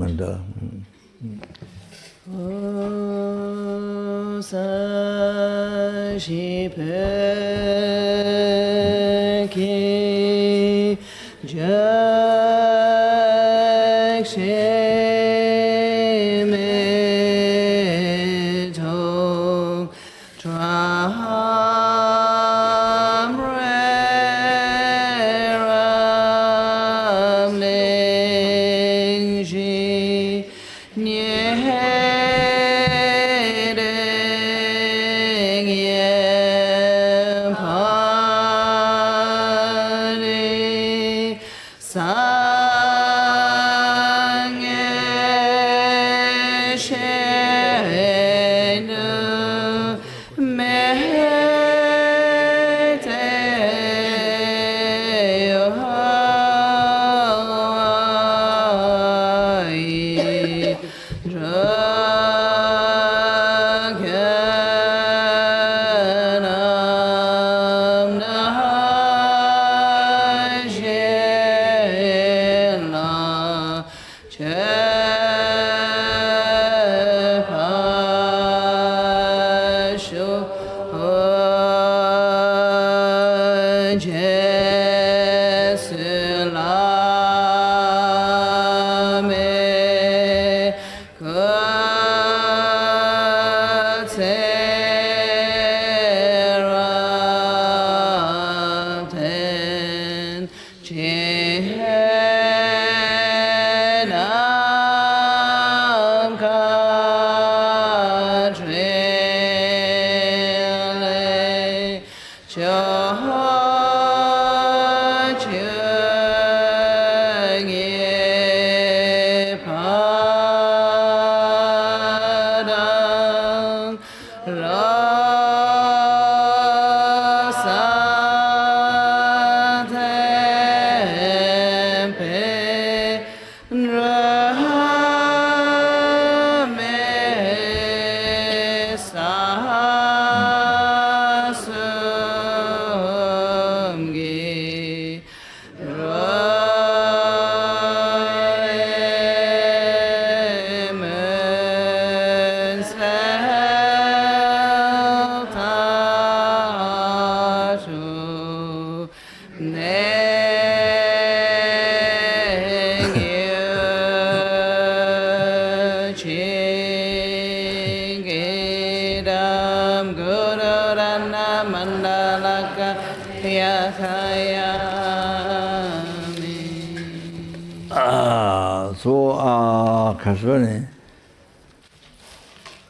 Nanda.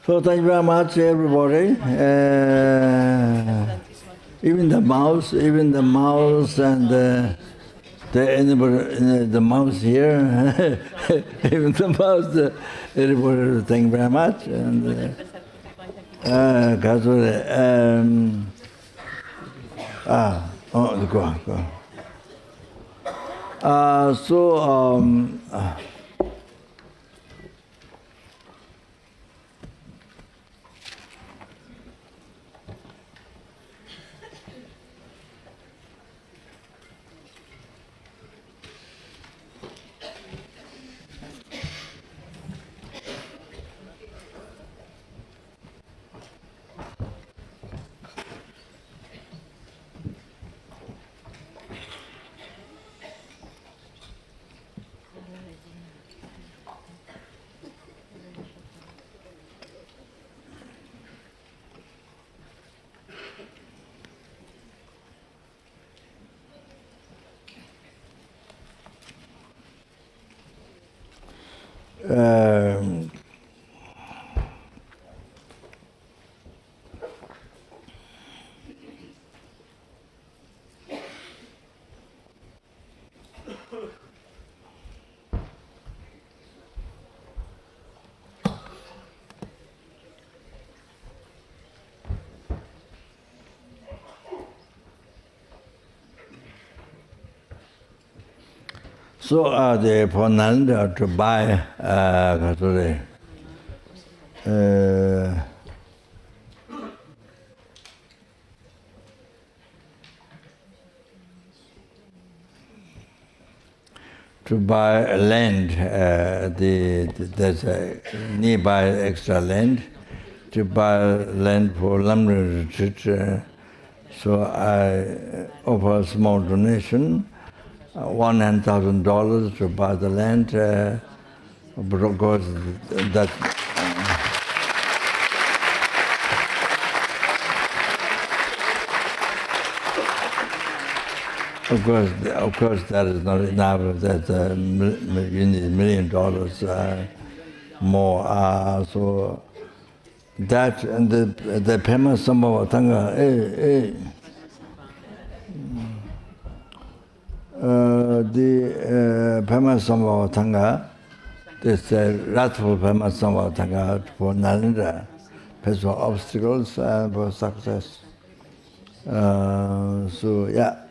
So thank you very much, everybody. Even the mouse and the mouse here, even the mouse, everybody, thank you very much. And go. So the Ponanda to buy to buy land. There's a nearby extra land to buy land for Lamrim retreat. So I offer a small donation, $100,000 to buy the land, because that. Of course, that is not enough. That you need $1 million more. So that and the payment sum of Tanga. The payment sum of Tanga. This wrathful payment sum of Tanga for Nalindra, face for obstacles and for success. So yeah.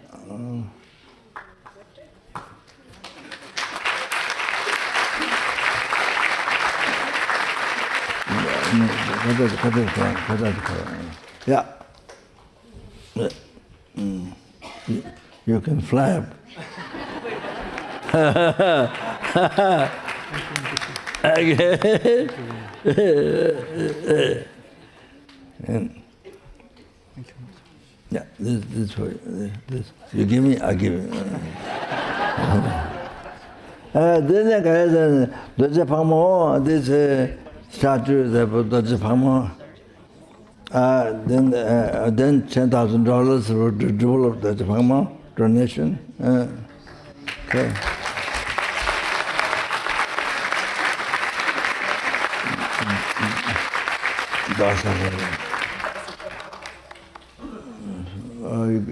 Yeah. You can fly up. Yeah, this for you. This. You give me, I give you. This statue, the Buddha then $10,000 for the develop the Pama donation. Okay.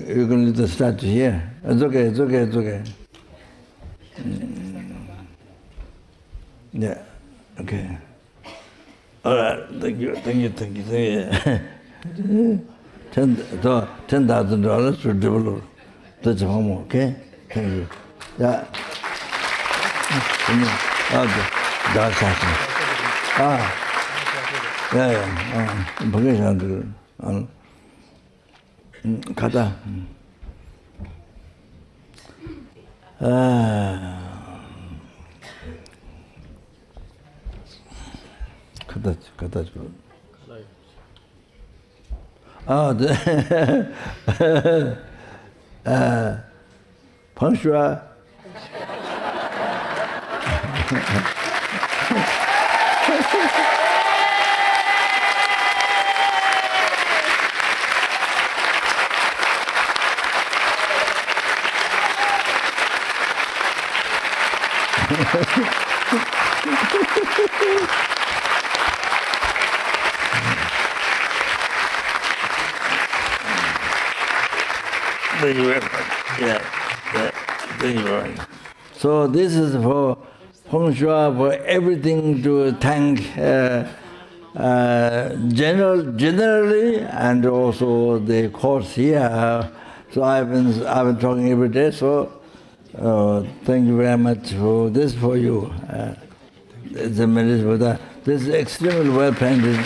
You can leave the statue here. It's okay. Yeah, okay. All right, thank you. $10,000 to develop the home, okay? Thank you. Yeah. Okay. That's awesome. 가다. 갖다 줘. Bonjour. Thank you very much. Yeah. Thank you very much. So this is for Feng Shui, for everything to thank generally, and also the course here. So I've been talking every day. So thank you very much for this for you. The message for that. This is extremely well painted.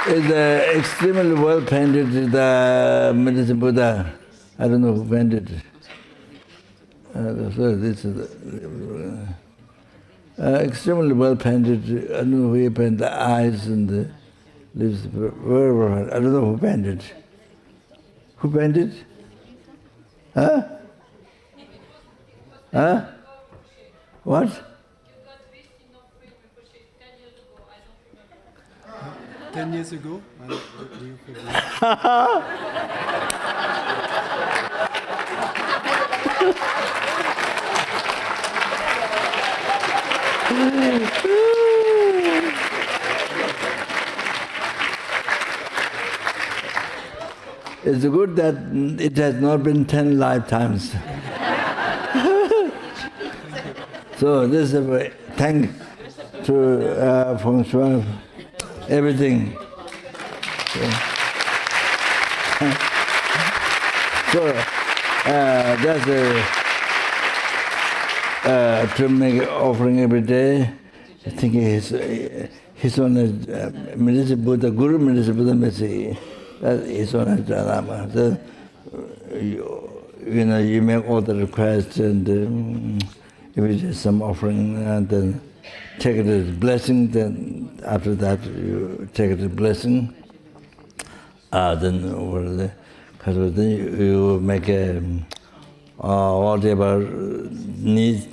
It's extremely well painted, the medicine Buddha. I don't know who painted it. So this is extremely well painted. I don't know who painted the eyes and the lips. I don't know who painted. Who painted? Huh? What? 10 years ago, and do you forget? It's good that it has not been 10 lifetimes. So this is a thank to Feng Shui, everything. So that's to make offering every day. I think he his own Minister Buddha, Guru Minister Buddha Messi, that is on a dharma. You make all the requests, and if it is some offering, and then take it as blessing, then after that you take it as blessing. Then you make a whatever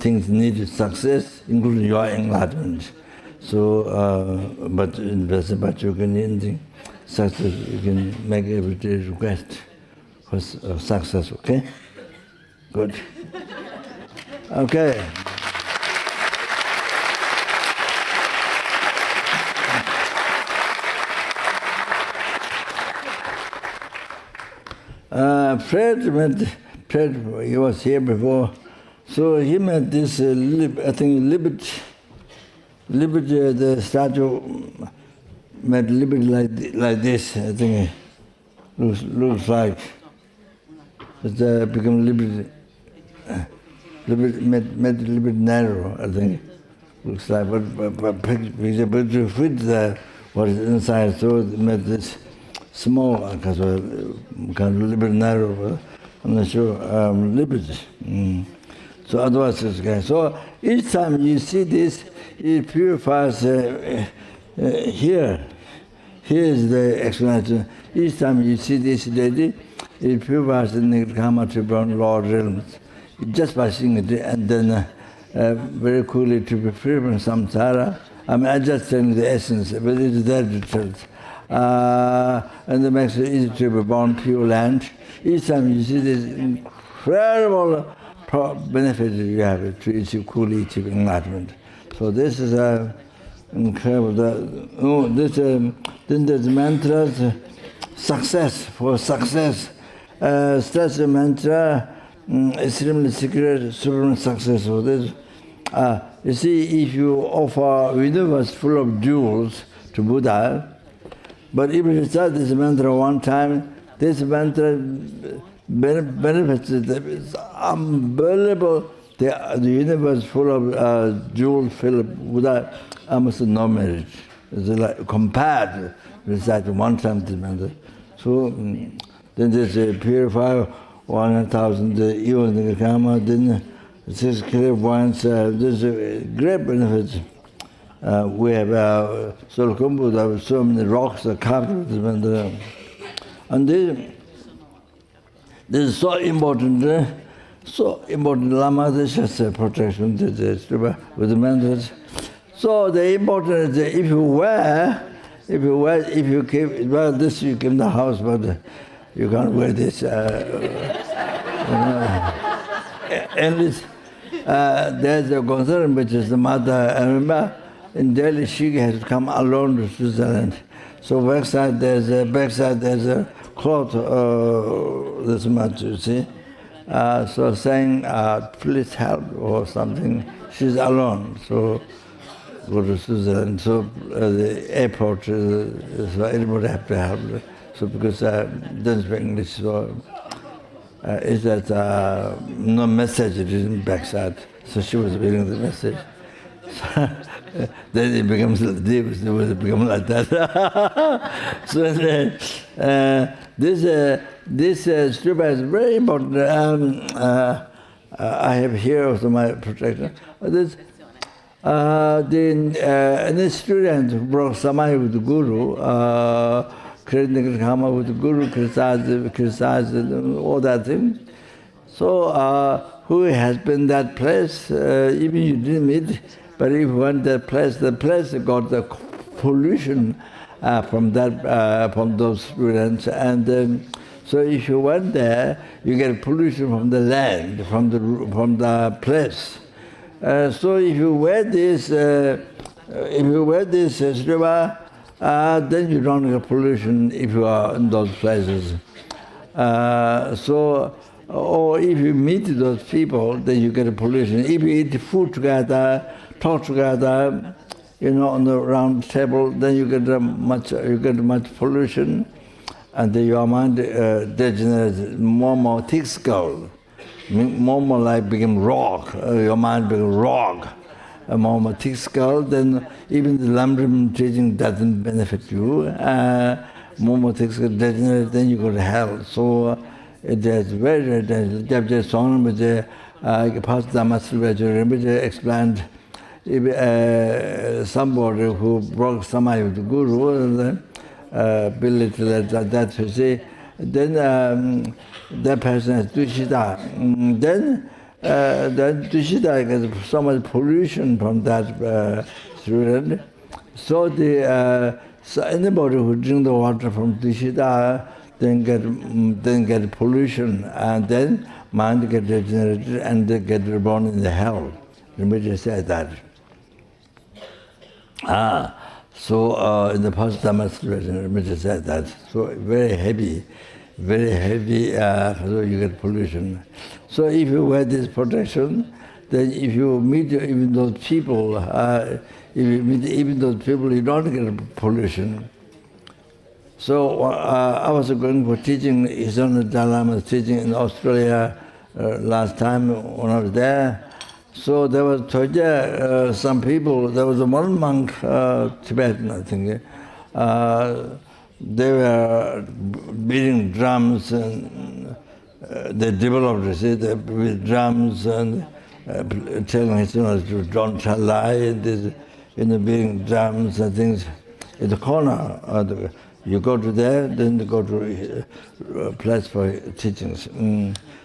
things need success, including your enlightenment. So, but you can anything success, you can make every day request for success. Okay, good. Okay. Fred, he was here before, so he met this, I think, Liberty, the statue met Liberty like this, I think, looks like. It's become Liberty, made Liberty narrow, I think, looks like, but to fit what is inside, so it made this small, because kind of Liberty narrow, I'm not sure, Liberty. So otherwise it's okay. So each time you see this, it purifies here. Here is the explanation. Each time you see this lady, it purifies the nirvana to burn Lord realms. Just by seeing it, and then very coolly to be free from samsara. I mean, I just telling the essence, but it is there to tell. And it makes it easy to be born pure land. Each time you see this incredible benefit you have to achieve coolly achieve enlightenment. So this is incredible. Then there's mantras, success for success. That's the mantra, extremely secret, supreme success. So this, you see, if you offer universe full of jewels to Buddha, but if you start this mantra one time, this mantra benefits is unbelievable. The universe full of jewels filled with almost no merit. It's like compared with that one time this mantra. So then there's a purify 1,000 eons in the karma, then 6 clairvoyants, there's a great benefit. We have Solkumbu, there are so many rocks that carved with this mantra. And this is so important, Lama, this is a protection with the mantras. So the important is that if you keep, well, this you keep in the house, but you can't wear this. And there's a concern, which is the mother. I remember in Delhi, she has come alone to Switzerland. So backside there's a cloth this much, you see. So saying, please help or something. She's alone, so go to Switzerland. So the airport so anybody have to help. So because doesn't speak English, so is that no message in backside. So she was reading the message. Then it becomes like that. So this stupa is very important. I have here also my protection. This student who brought Samaya with the Guru, creating karma with the Guru, criticize all that thing. So who has been that place? Even you didn't meet. But if you went that place, the place got the pollution from those students, and so if you went there, you get pollution from the land, from the place. So if you wear this, stupa, then you don't get pollution if you are in those places. Or if you meet those people, then you get a pollution. If you eat food together, talk together, on the round table, then you get much pollution, and then your mind degenerates more thick skull, more like become rock. Your mind becomes rock, a more thick skull, then even the enlightenment teaching doesn't benefit you. More thick skull degenerate, then you go to hell. So it is very dangerous. Past Dharma Rinpoche explained if somebody who broke somebody with the guru, belittle that you see, then that person has dushita. Then dushita gets so much pollution from that student. So so anybody who drink the water from dushita then get pollution, and then mind get degenerated and they get reborn in the hell. Rinpoche said that. So in the past Dhamma situation, Rinpoche said that. So very heavy, so you get pollution. So if you wear this protection, then if you meet even those people, you don't get pollution. So I was going for teaching, His Honour Dalai Lama was teaching in Australia last time when I was there. So there was some people, there was one monk, Tibetan I think, they were beating drums and they developed, with drums and telling his students to don't tell lie, beating drums and things in the corner. You go to there, then you go to a place for teachings.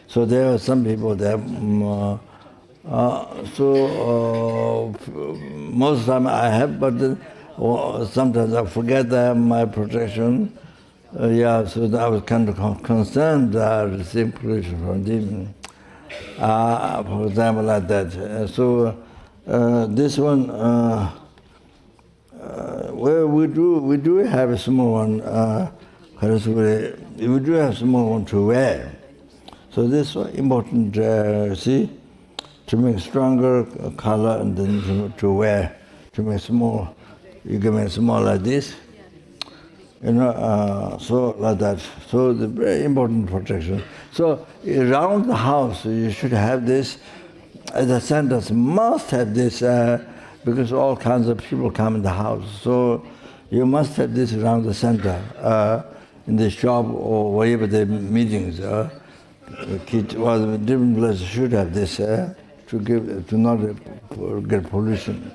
So there are some people there. Most of the time I have, but sometimes I forget that my protection. So I was kind of concerned that I received pollution from them. For example, like that. So this one, well, we do have a small one. We do have small one to wear. So this is important. See, to make stronger color and then to wear, to make small. You can make small like this. So like that. So the very important protection. So around the house, you should have this. The centers must have this because all kinds of people come in the house. So you must have this around the center, in the shop or wherever the meetings are. Kids, different places should have this to not get pollution.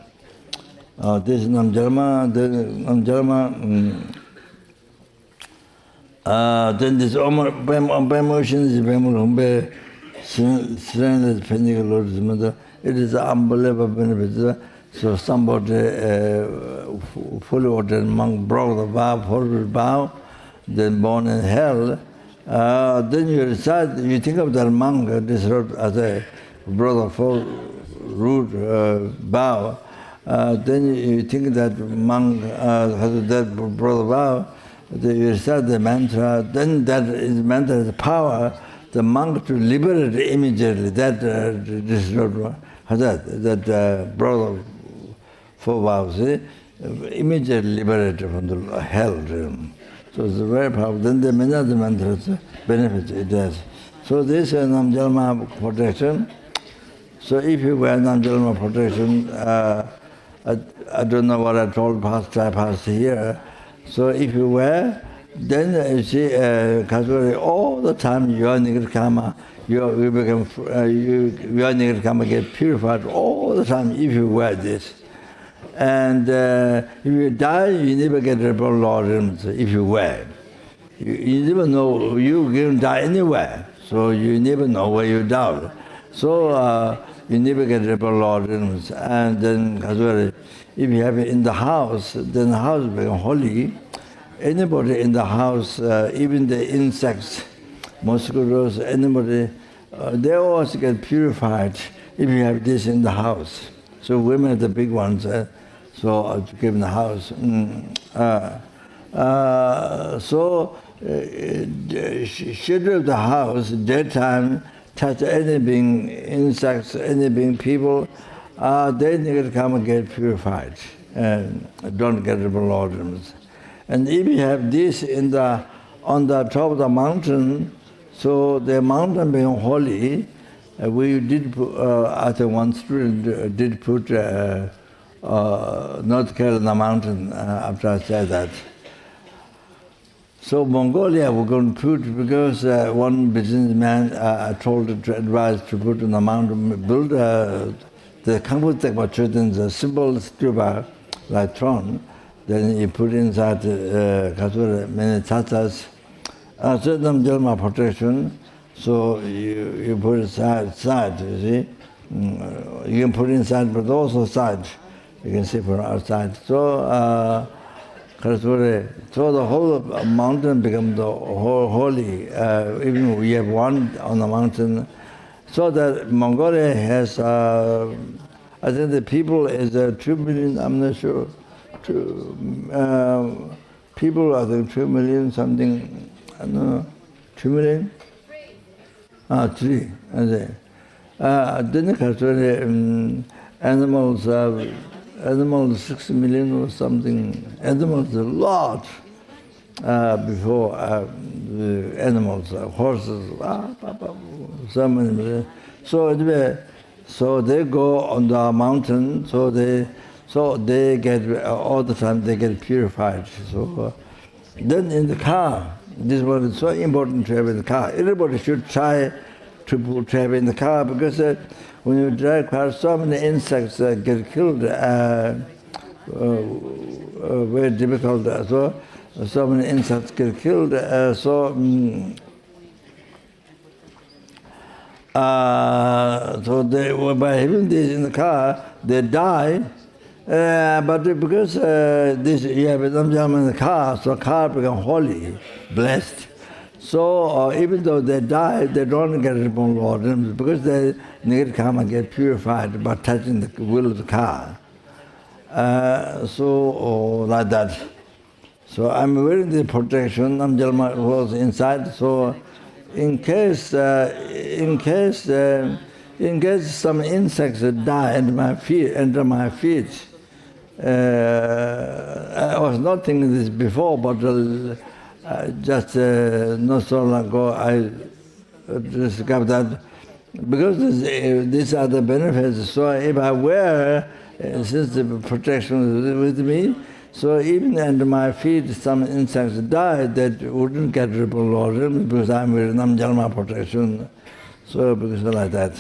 This is Namjalma, then this Ocean is Bemurumbe, Serenity, Pendical Lord's Mother. It is an unbelievable benefit. So somebody, fully ordained monk, broke the vow, followed the vow, then born in hell. Then you decide, you think of that monk, this road as a brother for root vow. Then you think that monk has that brother vow. Then you recite the mantra. Then that is mantra has power. The monk to liberate immediately. That this road has that brother for vows, immediately liberated from the hell realm. So it's very powerful. Then the many other mantras benefits it has. So this is Namjalma protection. So if you wear Namjalma protection, I don't know what I told past here. So if you wear, then you see, all the time your nirkama, your nirkama get purified all the time if you wear this. And if you die, you never get reborn Lord if you wear. You never know, you can die anywhere, so you never know where you die. So you never get reborn Lord. And then if you have it in the house, then the house becomes holy. Anybody in the house, even the insects, mosquitoes, anybody, they also get purified if you have this in the house. So women are the big ones, so to keep in the house. So schedule of the house, daytime, touch anything, insects, anything, people, they need to come and get purified and don't get bloodworms. And if you have this on the top of the mountain, so the mountain being holy, we did put, I think one student did put North Carolina mountain after I said that. So Mongolia we're going to put, because one businessman told to advise to put on the mountain, build the Kangpo Tekpa Chöten's symbol stupa, like throne. Then you put inside many tatas, certain dharma protection. So you put it side, you see. You can put inside, but also side. You can see from outside. So the whole mountain becomes the holy. Even we have one on the mountain. So that Mongolia has, I think the people is 2 million, I'm not sure. People, I think 2 million something, I don't know, 2 million? 3. Then animals 6 million or something. Animals a lot before the animals, horses, so many. So anyway, so they go on the mountain. So they get all the time they get purified. So then in the car, this one is so important to have in the car. Everybody should try to have in the car, because when you drive car, so many insects get killed. Very difficult. So many insects get killed. So they, by having this in the car, they die. But because you have them in the car, so car become holy, blessed. So even though they die, they don't get reborn Lord, because the negative karma get purified by touching the wheel of the car. Like that. So I'm wearing the protection. Namjalma was inside. So in case some insects die under my feet, I was not thinking this before, but just not so long ago I discovered that, because these are the benefits. So if I wear, since the protection is with me, so even under my feet some insects die that wouldn't get repelled, because I'm wearing Namjalma protection. So because like that.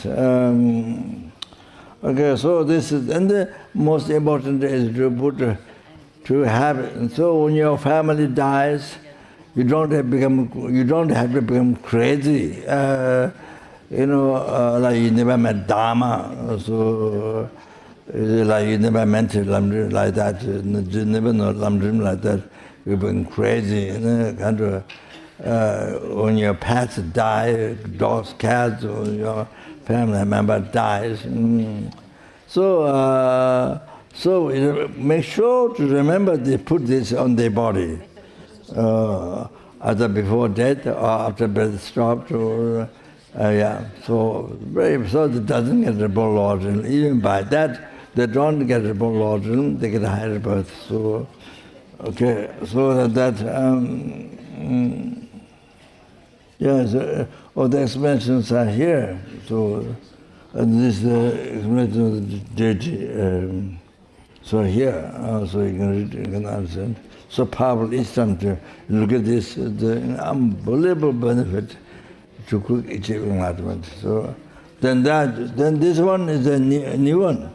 Okay, so this is, and the most important is to have it. And so when your family dies, you don't have to become crazy. Like you never met dharma, so like you never met lamdrim like that, you never know lamdrim like that. You become crazy, kind of. When your pets die, dogs, cats, or your family member dies. So make sure to remember they put this on their body, either before death or after breath stopped, or So it doesn't get reborn Lord. Even by that, they don't get reborn Lord. They get a higher birth. So okay, so all the explanations are here. So, and this is the explanation of the deity. So here, so you can read, you can understand. So powerful instant to look at this, the unbelievable benefit to quick achieving enlightenment. So then this one is a new one,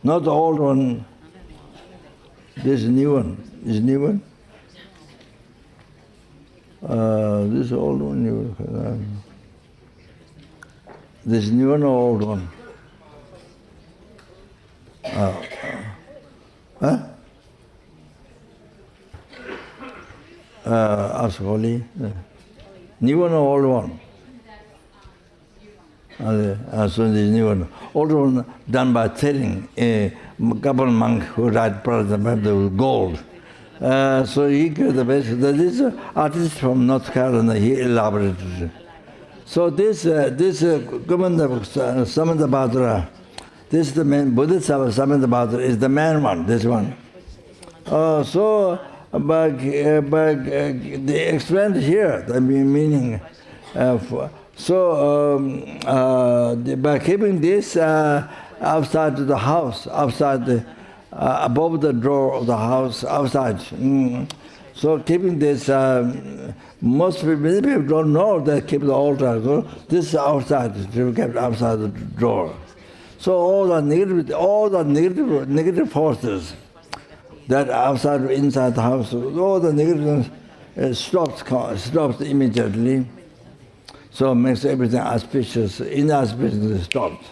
not the old one. This new one is new one. This old one, new one. This new one or old one? Ask Holy. New one or old one? So this new one. Old one done by Tsering, a Gabon monk who write Prabhupada with gold. So he got the best. This artist from North Carolina, he elaborated. So this Samanthabhadra, this is the man, Bodhisattva Samanthabhadra is the man one, this one. But they explained here the meaning So by keeping this outside the house, outside the, above the door of the house, outside. So keeping this, many people don't know they keep the altar. So this is outside, to keep outside the door. So all the negative forces that outside, inside the house, all the negative stops immediately. So makes everything auspicious, inauspicious stops.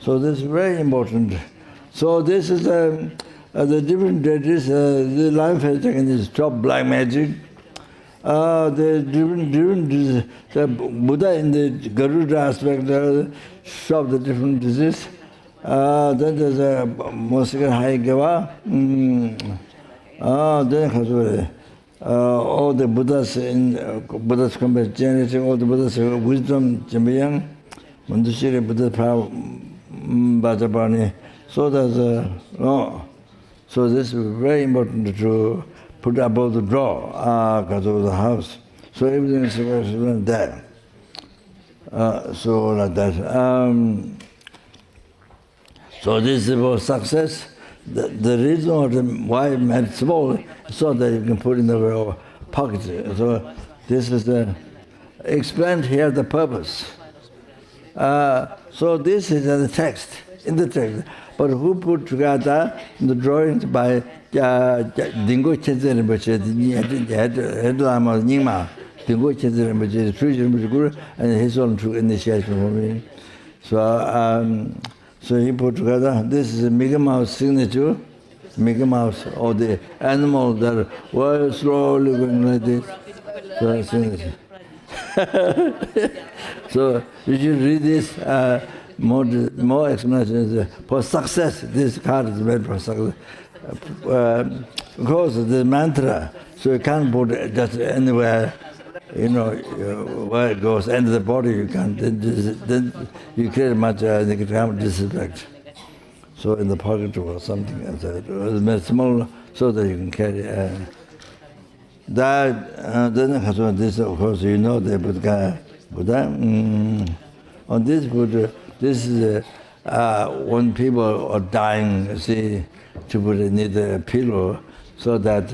So this is very important. So this is the different deities. The life has taken is stop black magic. The Buddha in the Garuda aspect stop the different diseases. Then there's a Mosika Haigava. Then all the Buddhas in Buddha's compassion, all the Buddha's wisdom, Jambayang, Mandushiri, Buddha Prabhu, Bhajapani. So there's so this is very important to put above the door because of the house. So everything is there. So like that. So this is for success. The reason why I made it small so that you can put in the pocket. So this is explained here the purpose. So this is in the text, But who put together the drawings by Dingo Chenze Rinpoche, Head Lama Nyingma, Dingo Chenze Rinpoche, Rinpoche Guru, and his own true initiation for me. So he put together, this is a Mickey Mouse signature, Mickey Mouse, or the animal that were slowly going like this. So, signature. So you should read this, more explanations. For success, this card is made for success. Because the mantra, so you can't put it just anywhere. Where it goes, end of the body, you can't, then you create much negative disrespect. So in the pocket or something, it's small so that you can carry. Then this, of course, the Buddha. On this Buddha, this is when people are dying, see, to need a pillow so that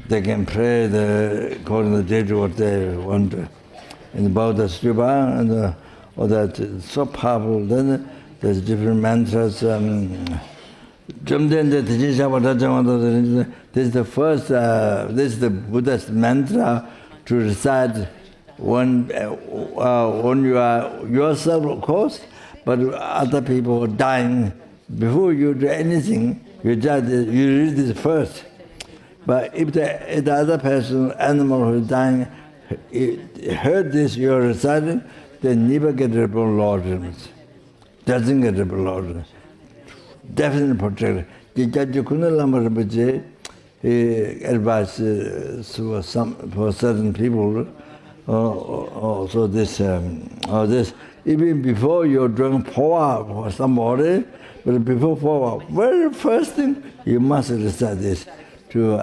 they can pray according to the date what they want in about the stupa, and or that it's so powerful. Then there's different mantras. This is the first. This is the Buddha's mantra to recite when you are yourself, of course, but other people are dying. Before you do anything, you read this first. But if the other person, animal who is dying, heard this you are reciting, they never get reborn Lord. Doesn't get reborn Lord. Definitely protected. The Jajukuna Lama Rinpoche advice for certain people. So this, even before you're doing power for somebody, but before power, very first thing you must recite this to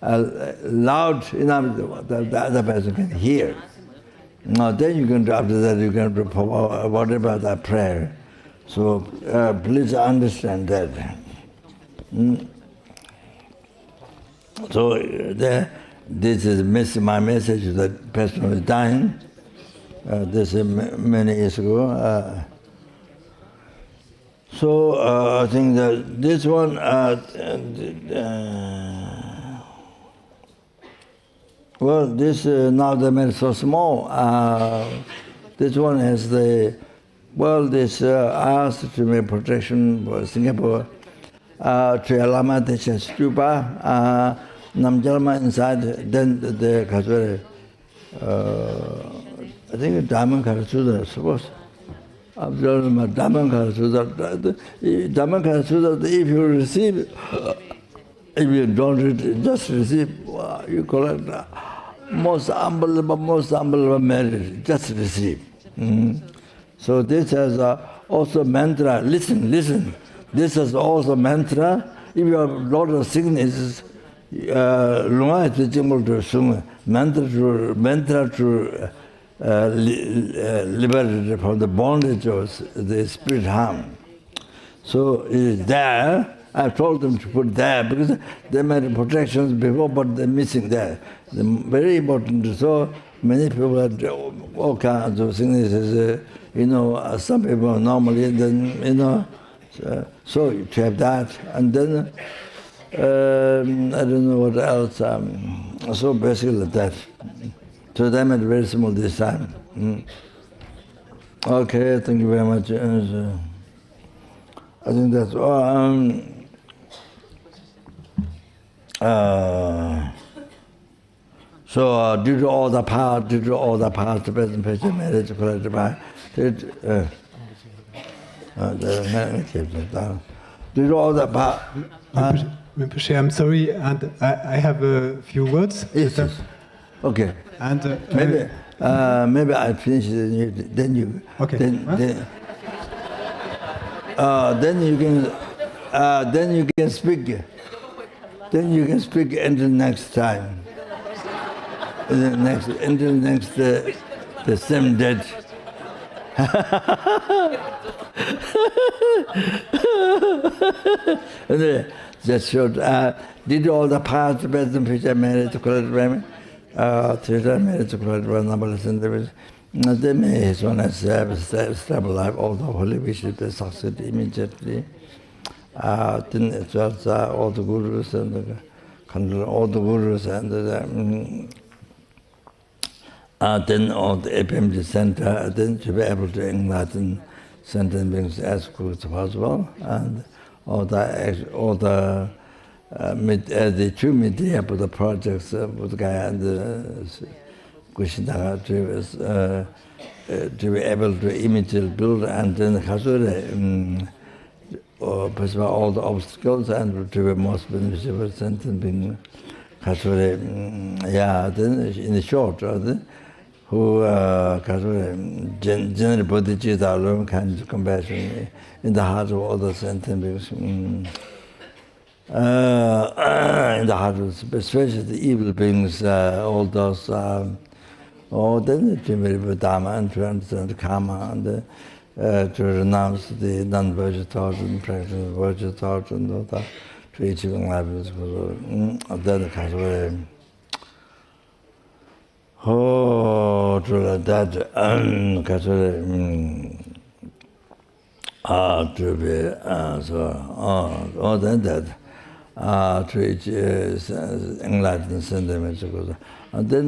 loud enough that the other person can hear. Now then you can do, after that you can do whatever that prayer. So please understand that. So this is my message to the person who is dying. This is many years ago. So I think that this one, well, this now the man is so small. This one has the, well, this I asked to make protection for Singapore. To Lama Desha Stupa, Namjalma inside, then the Kaswara, I think Diamond Karasuda, suppose. Diamond Karasuda, if you receive, if you don't just receive, you collect most unbelievable merit, just receive. So this has also mantra, listen. This is also mantra. If you have a lot of sicknesses, mantra to liberated from the bondage of the spirit harm. So it is there. I told them to put there because they made protections before, but they're missing there. Very important. So many people had all kinds of sicknesses. Some people normally, then, so you have that. And then, I don't know what else. So basically that. So they made very small this time. Okay, thank you very much. I think that's all. So due to all the past, the present, future, marriage, collected by, due to all the past. Rinpoche, I'm sorry, and I have a few words. Yes. Okay. And maybe I finish it, then you. Okay. Then you can speak. Then you can speak until next time. Until next the same date. That's short. Did all the past, present, future, marriage, collected future, marriage, collected numberless individuals. They may as soon as stable life, all the holy wishes they succeed immediately. Then it was all the gurus and then all the FPMT center, then to be able to enlighten sentient beings as quick as possible, and all the two media for the projects with Gaia and the Krishna to be able to immediately build and then possible all the obstacles and to be most beneficial sentient being. Then in the short, who generally bodhicitta alone kinds of compassion in the heart of all the sentient beings. In the heart of especially the evil beings, all those, then to be dharma and to understand karma and to renounce the non-virtuous thoughts and practice virtuous thoughts and all that, to achieving life. Then to that, to be, then that. To reach enlightenment sentiment, and then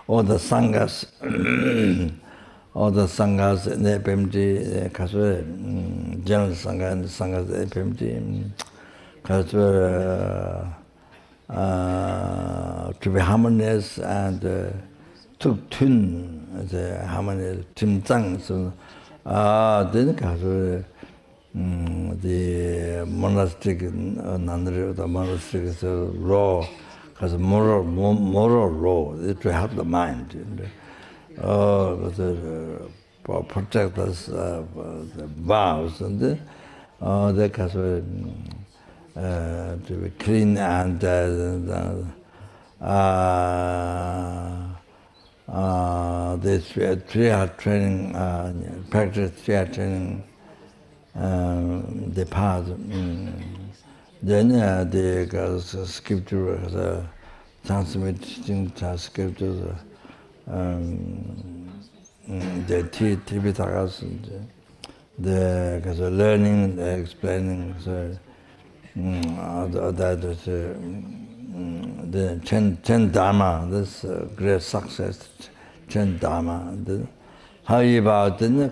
all the sanghas, all the sanghas in the FPMT, general sangha and the sanghas in the FPMT, to be harmonious and to tune the harmony, Tim Zhang. So, then the monastic, the monastic is law, because moral law, to help the mind. Protect us, the vows, and the to be clean and this 3-hour training, practice 3-hour training, the path. Then the scripture, the transmitting scripture, the Tripitakas, the learning, the explaining, the Chen Dharma, this great success, Chen Dharma. How about the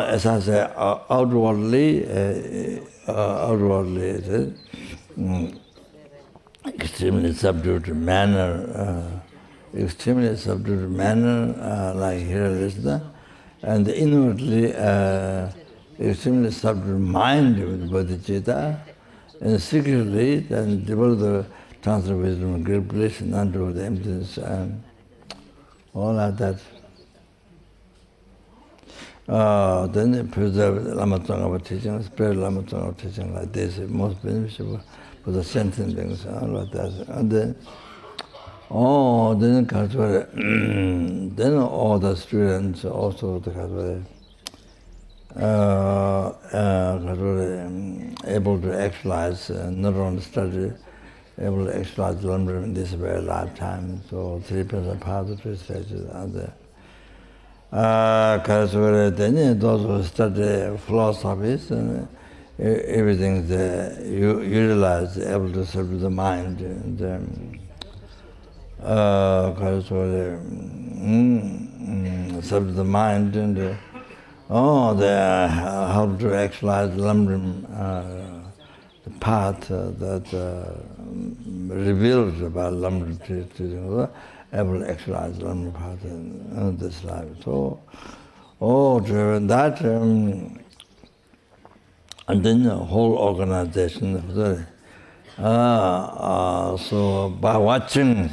as I say, outwardly, extremely subdued manner, like here listener, and inwardly extremely subdued mind with bodhicitta, and secretly then develop the transfer wisdom, great bliss, and unto the emptiness, all like that. then it preserves Lama Tsongkhapa teaching, spread Lama Tsongkhapa teaching like this, is most beneficial for the sentient beings, like that. And then, then then all the students also able to actualize, not only study, able to actualize Lamrim in this very lifetime. So 3% positive stages are there. Then those who study philosophies and everything they utilize, able to serve the mind. And serve the mind and they how to actualize Lamrim, the path that reveals about Lamrim teaching, able to actualize Lamrim path in this life. So, driven that, and then the whole organization. So by watching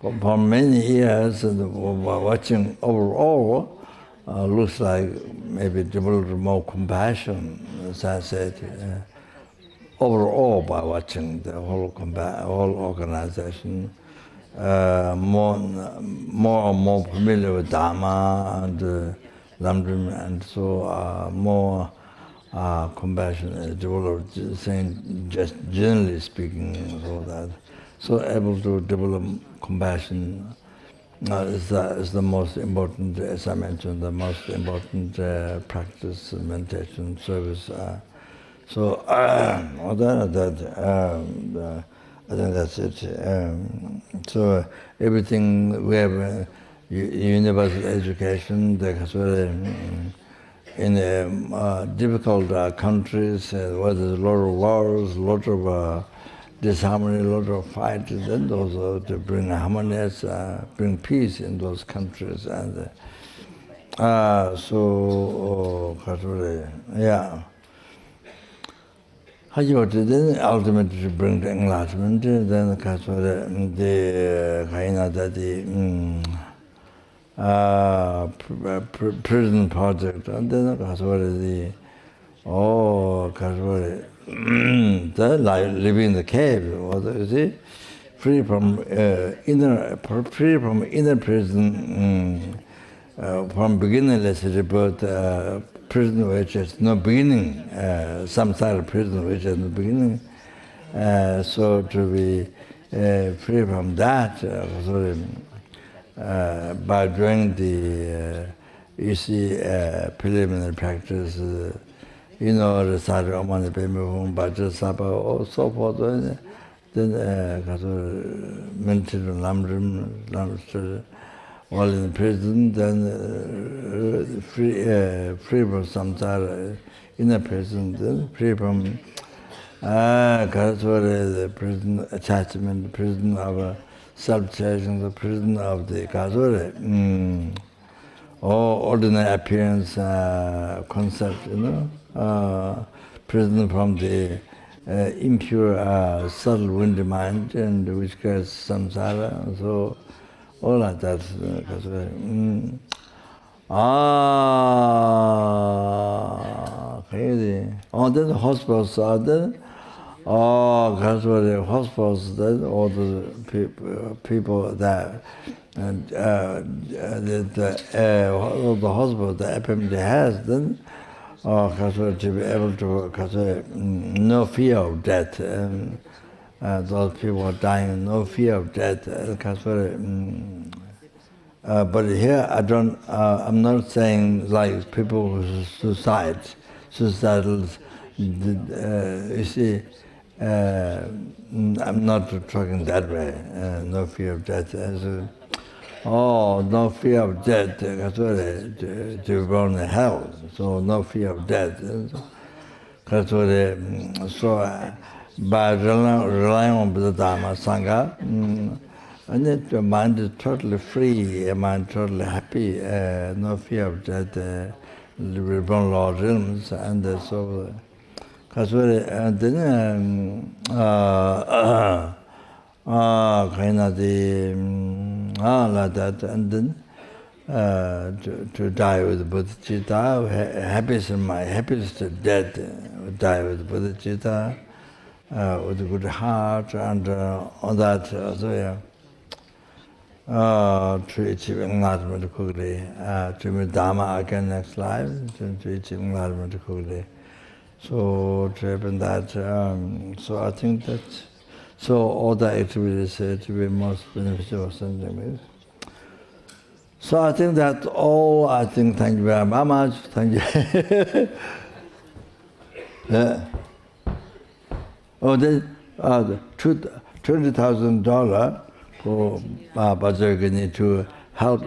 for many years, and by watching overall, looks like maybe develop more compassion, as I said, overall by watching the whole organization, more and more familiar with Dharma and Lamrim, and so more compassion developed, saying just generally speaking, so able to develop compassion is the most important, as I mentioned, the most important practice, meditation, service. So I think that's it. So everything we have universal education, because in difficult countries where there's a lot of wars, a lot of disharmony, a lot of fight, then those to bring harmonious, bring peace in those countries. And yeah. Then ultimately to bring the enlightenment, then the prison project, and then the living in the cave, you see, free from inner prison, from beginningless rebirth, prison which has no beginning, samsara prison which has no beginning. So to be free from that, by doing the preliminary practice, recite Om Pemum Bhaja Sapa, or so forth, then meditate on Lamrim, while in prison, then free from samsara, inner prison, then free from the prison attachment, the prison of self-chasing, the prison of the ordinary appearance concept, prison from the impure, subtle, windy mind, and which creates samsara. So all like that. Then the hospitals are there. The hospitals, then all the people that, and the hospital, the FPMT has, then to be able to, no fear of death. Those people are dying, no fear of death. But here I'm not saying like people who suicidal. You see, I'm not talking that way. No fear of death. No fear of death. To be born in hell. So no fear of death. So by relying on the Dharma Sangha, and then the mind is totally free, mind totally happy, no fear of death, reborn Lord realms, and so. And then like that, and then to die with bodhicitta, happiest death, die with bodhicitta, with a good heart, and all that. So yeah. To achieve enlightenment quickly, to meet dharma again next life, to achieve enlightenment quickly. So to happen that, so I think that, so all the activities to be most beneficial or something. So I think that all, thank you very much, thank you. Then $20,000 for Bajragini to help.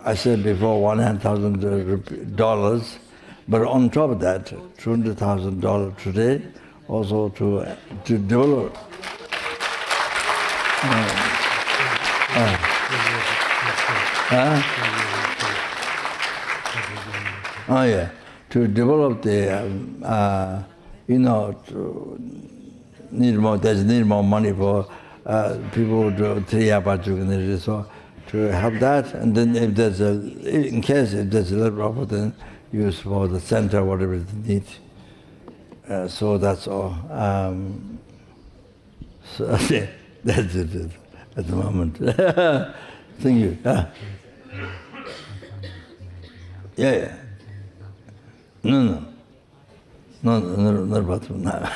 I said before $100,000, but on top of that, $200,000 today, also to develop. Oh yeah, to develop the, there's need more money for people who do Triya, so to help that, and then if there's in case if there's a little profit, then use for the center, whatever it needs. So that's all. So that's it at the moment. Thank you. Yeah. No, not bathroom now.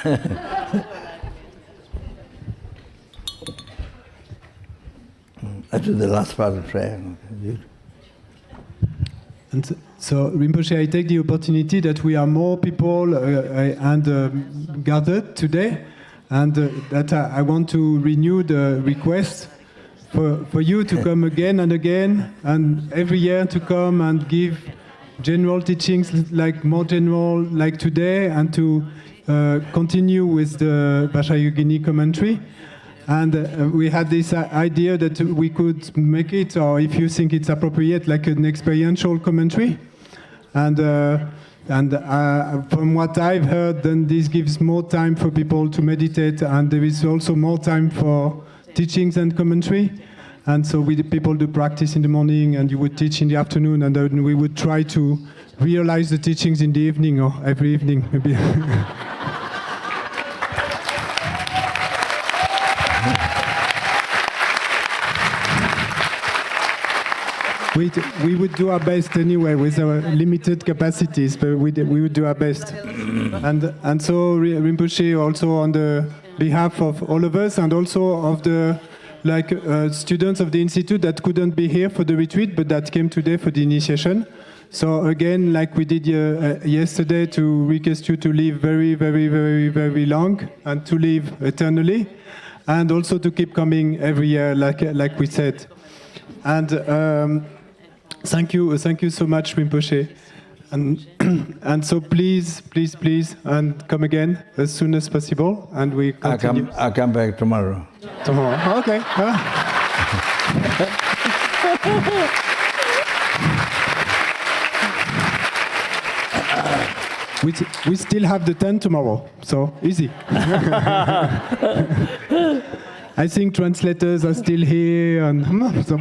I do the last part of prayer. And so, Rinpoche, I take the opportunity that we are more people gathered today, and that I want to renew the request for you to come again and again, and every year to come and give general teachings, like more general, like today, and to continue with the Vajrayogini commentary. And we had this idea that we could make it, or if you think it's appropriate, like an experiential commentary. And from what I've heard, then this gives more time for people to meditate, and there is also more time for teachings and commentary. And so people do practice in the morning, and you would teach in the afternoon, and then we would try to realize the teachings in the evening, or every evening, maybe. We would do our best anyway with our limited capacities, but we would do our best. And so Rinpoche, also on the behalf of all of us, and also of the students of the Institute that couldn't be here for the retreat, but that came today for the initiation. So again, like we did yesterday, to request you to live very, very, very, very long, and to live eternally, and also to keep coming every year, like we said. And thank you so much, Rinpoche. And so please, and come again as soon as possible, and we continue. I'll come back tomorrow. Tomorrow, okay. We still have the tent tomorrow, so easy. I think translators are still here, and so.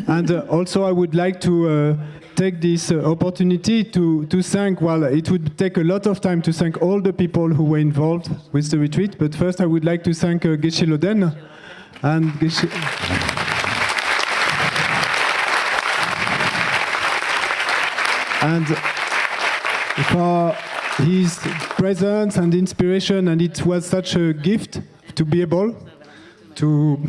And also I would like to take this opportunity to thank, well, it would take a lot of time to thank all the people who were involved with the retreat, but first I would like to thank Geshe Loden and Geshe... and for his presence and inspiration, and it was such a gift to be able to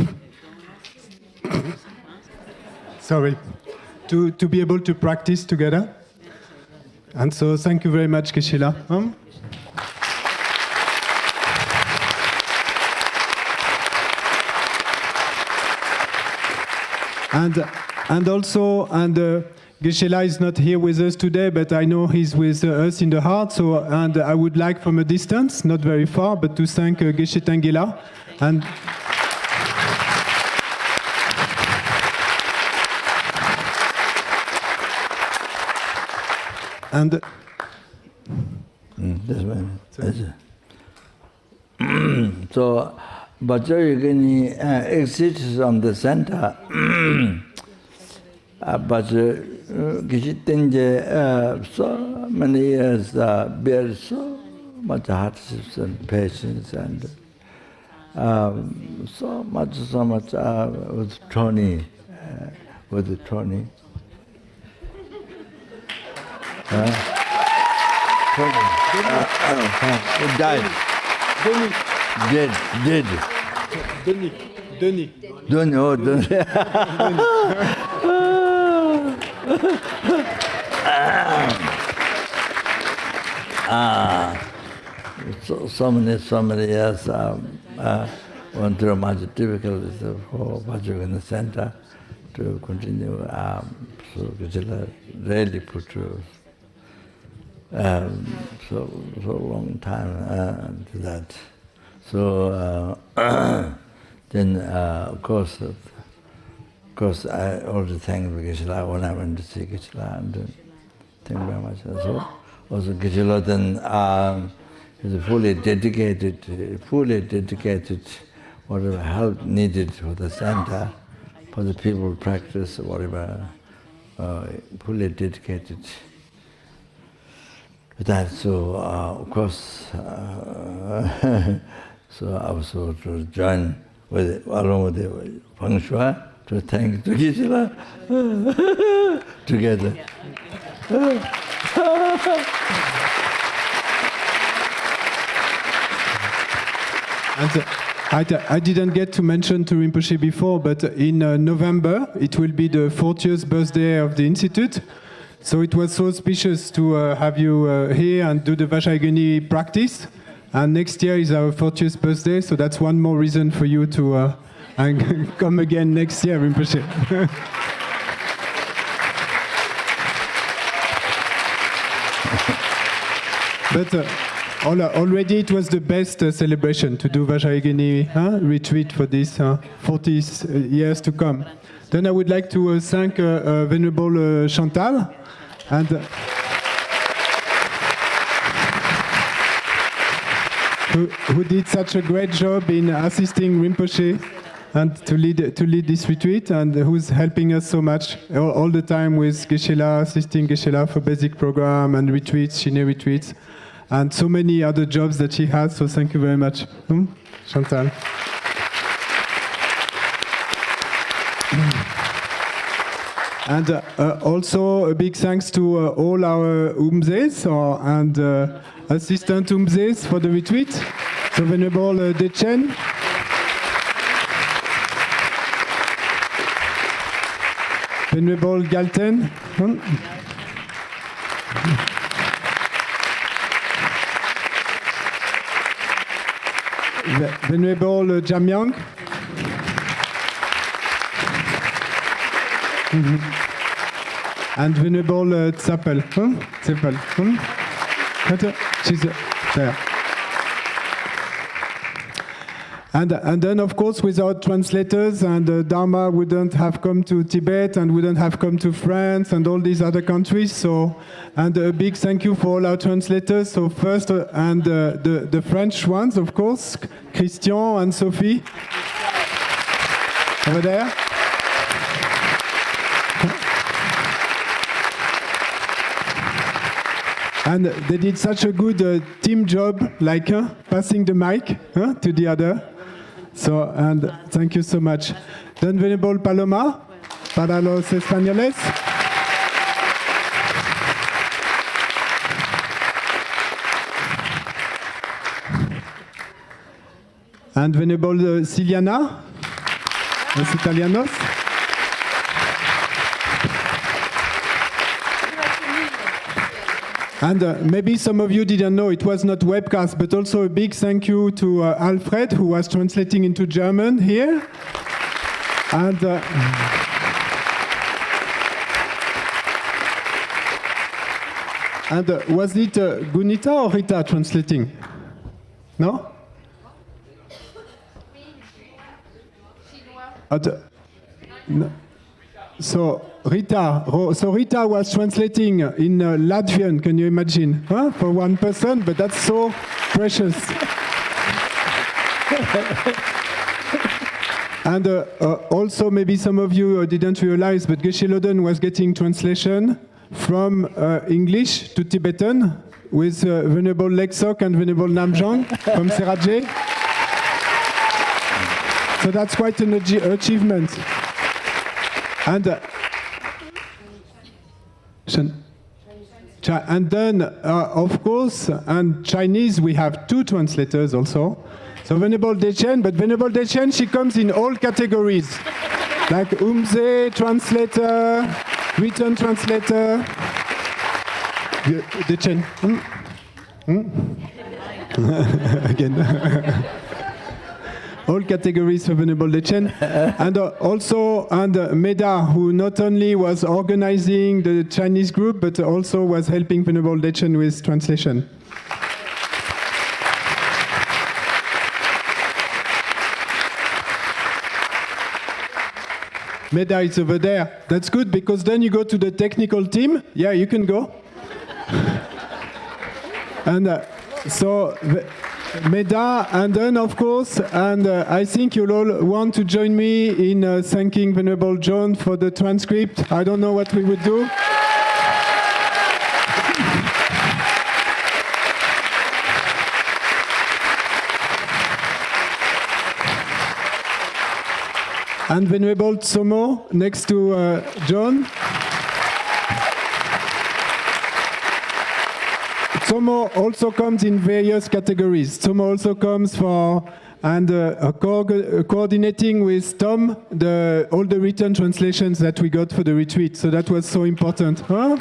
to be able to practice together. And so thank you very much, Geshe-la. And also, Geshe-la is not here with us today, but I know he's with us in the heart. So, and I would like from a distance, not very far, but to thank Geshe Tengela. And this one. So Vajrayogini exists from the center, but Gishitenje so many years bear so much hardships and patience and so much with Tony, Tony. Tony. Died. Dead. Denis, oh, Denis. So many years went through much difficulties for Vajrayogini Center to continue. So Geshe-la really put through so long time to that. So then, of course, I always thank Geshe-la when I went to see Geshe-la, and thank you very much. Also Geshe-la then is fully dedicated, whatever help needed for the center, for the people practice, whatever, fully dedicated. That, so of course, so I was to join with along with the Feng Shui to thank the Geshe-la together. And I didn't get to mention to Rinpoche before, but in November it will be the 40th birthday of the Institute. So it was so auspicious to have you here and do the Vajrayogini practice. And next year is our 40th birthday, so that's one more reason for you to come again next year, Rinpoche. But already it was the best celebration to do Vajrayogini retreat for this 40 years to come. Then I would like to thank Venerable Chantal, and who did such a great job in assisting Rinpoche and to lead this retreat, and who's helping us so much all the time with Geshe-la, assisting Geshe-la for basic program and retreats, Shine retreats, and so many other jobs that she has. So thank you very much, Chantal. And also a big thanks to all our umzes and assistant umzes for the retreat. So Venerable Dechen, Venerable Galten, Venerable Jamyang, and Venerable Tsapel. She's there. And then, of course, without translators, and Dharma wouldn't have come to Tibet and wouldn't have come to France and all these other countries. So, and a big thank you for all our translators. So first, and the French ones, of course, Christian and Sophie. Over there. And they did such a good team job, like passing the mic to the other. So, and thank you so much. Then Venerable Paloma, para los españoles. And Venerable Siliana, los italianos. And maybe some of you didn't know, it was not webcast, but also a big thank you to Alfred, who was translating into German here. And was it Gunita or Rita translating? No? No. So Rita was translating in Latvian. Can you imagine? For one person, but that's so precious. And also, maybe some of you didn't realize, but Geshe Loden was getting translation from English to Tibetan with Venerable Leksok and Venerable Namjong from Seraje. So that's quite an achievement. And then, of course, and Chinese, we have 2 translators also. So Venerable Dechen, but Venerable Dechen, she comes in all categories, like Umze, translator, written translator. Dechen. Again. All categories for Venerable Dechen. And also, Meda, who not only was organizing the Chinese group, but also was helping Venerable Dechen with translation. Meda is over there. That's good, because then you go to the technical team. Yeah, you can go. And so Meda, and then of course, and I think you'll all want to join me in thanking Venerable John for the transcript. I don't know what we would do. And Venerable Tsomo next to John. Tsomo also comes in various categories. Tsomo also comes for coordinating with Tom all the written translations that we got for the retreat. So that was so important. Huh?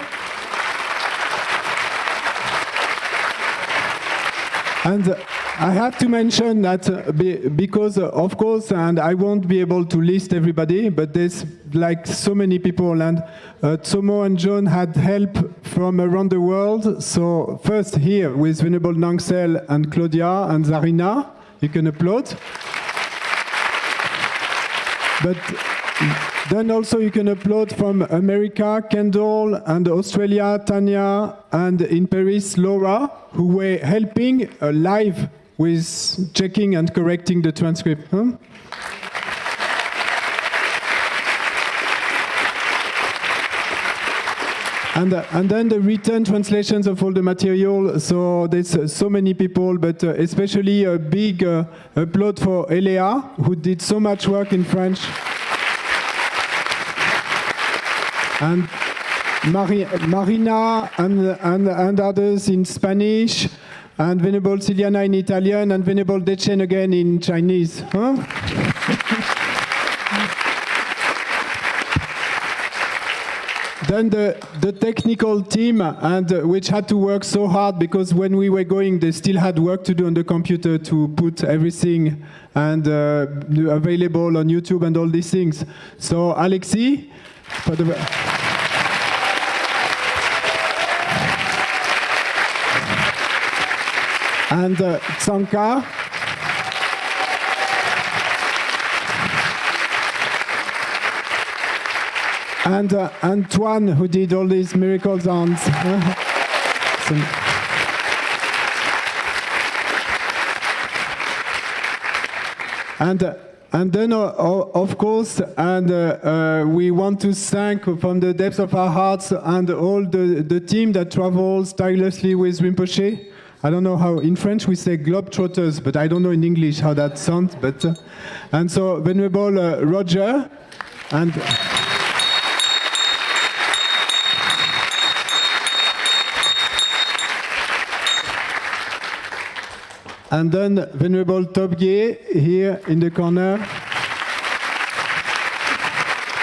And I have to mention that because, of course, and I won't be able to list everybody, but there's like so many people, and Tsomo and John had help from around the world. So first here with Venerable Nangsel and Claudia and Zarina, you can applaud. But then also you can applaud from America, Kendall, and Australia, Tanya, and in Paris, Laura, who were helping live with checking and correcting the transcript. Huh? And then the written translations of all the material. So there's so many people, but especially a big applaud for Eléa, who did so much work in French. And Marina and others in Spanish, and Venerable Siliana in Italian, and Venerable Dechen again in Chinese. Huh? Then the technical team, and which had to work so hard, because when we were going, they still had work to do on the computer to put everything and available on YouTube and all these things. So Alexi, for the and Tsanka. And Antoine, who did all these miracles on. And then, of course, and we want to thank from the depths of our hearts and all the team that travels tirelessly with Rinpoche. I don't know how, in French we say globetrotters, but I don't know in English how that sounds. But and so Venerable Roger, and then Venerable Tobye here in the corner.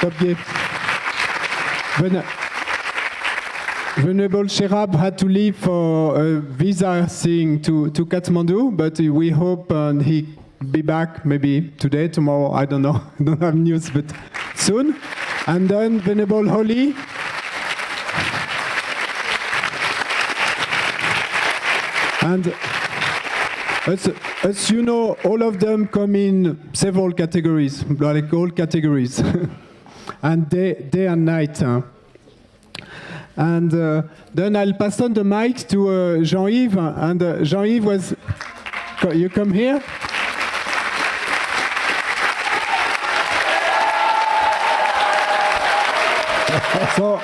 Tobye. Venerable Sherab had to leave for a visa thing to Kathmandu, but we hope he'll be back maybe today, tomorrow, I don't know. I don't have news, but soon. And then Venerable Holly. And as you know, all of them come in several categories, like all categories, and day and night. And then I'll pass on the mic to Jean-Yves, and Jean-Yves was, you come here? So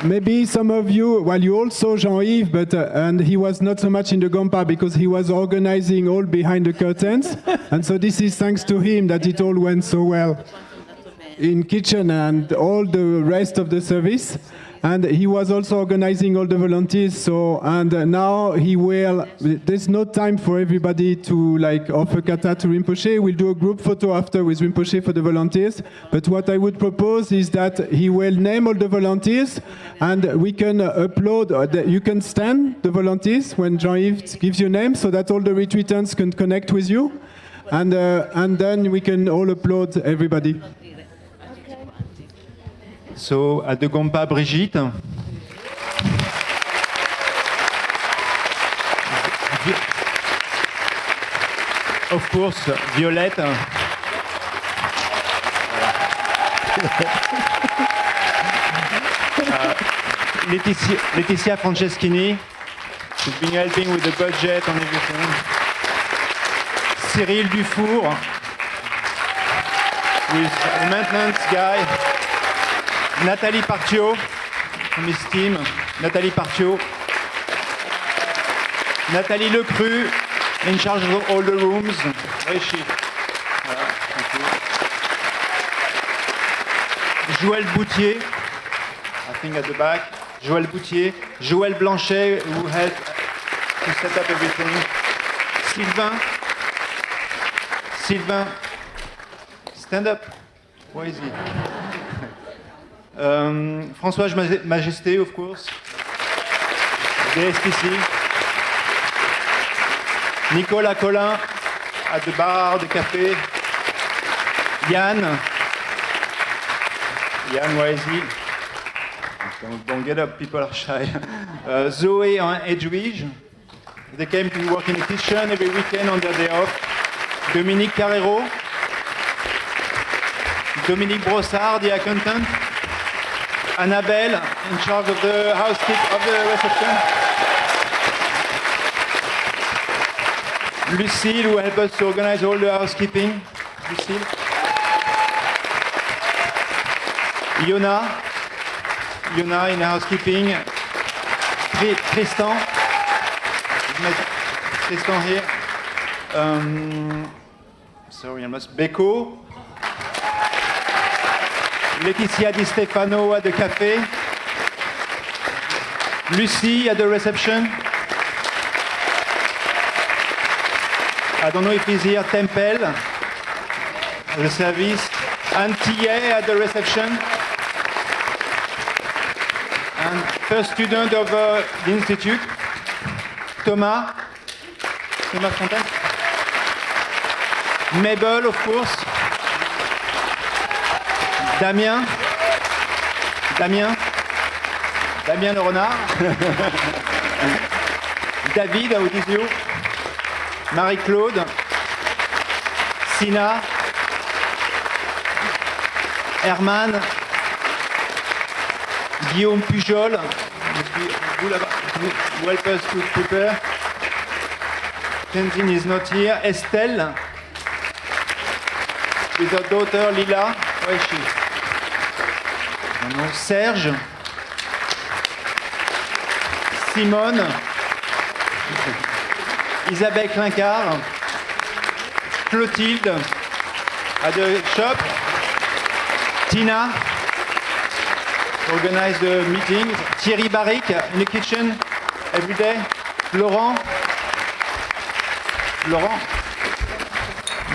maybe some of you, well, you all saw Jean-Yves, but and he was not so much in the Gompa because he was organizing all behind the curtains, and so this is thanks to him that it all went so well in kitchen and all the rest of the service. And he was also organizing all the volunteers. So, and now he will, there's no time for everybody to like offer kata to Rinpoche. We'll do a group photo after with Rinpoche for the volunteers. But what I would propose is that he will name all the volunteers and we can upload, you can stand the volunteers when Jean-Yves gives you name so that all the retreatants can connect with you. And then we can all upload everybody. So, at the Gompa, Brigitte. Of course, Violette. Laetitia Franceschini, who's been helping with the budget and everything. Cyril Dufour, who is the maintenance guy. Nathalie Partio, from his team. Nathalie Partio. Nathalie Lecru, in charge of all the rooms. Where is she? Voilà, thank you. Joël Boutier, I think at the back. Joël Boutier. Joël Blanchet, who helped to set up everything. Sylvain, stand up. Where is he? Françoise Majesté, of course. The STC. Nicolas Collin at the bar, the café. Yann, where is he? Don't get up, people are shy. Zoé and Edwige. They came to work in the kitchen every weekend on their day off. Dominique Carrero. Dominique Brossard, the accountant. Annabelle, in charge of the housekeeping of the reception. Lucille, who helped us to organize all the housekeeping. Lucille. Yona in housekeeping. Tristan here. Sorry, I must. Beko. Laetitia Di Stefano at the cafe. Lucie at the reception. I don't know if he's here. Tempel at the service. Antille at the reception. And first student of the institute, Thomas Fontaine. Mabel, of course. Damien le renard. David Audisio. Marie-Claude. Sina. Herman. Guillaume Pujol. Vous là-bas. Who help us to prepare. Tenzin is not here. Estelle. With her daughter Lila. Where is she? Serge, Simone, Isabelle Clincard, Clotilde at the shop, Tina organize the meetings, Thierry Barrick in the kitchen every day, Laurent,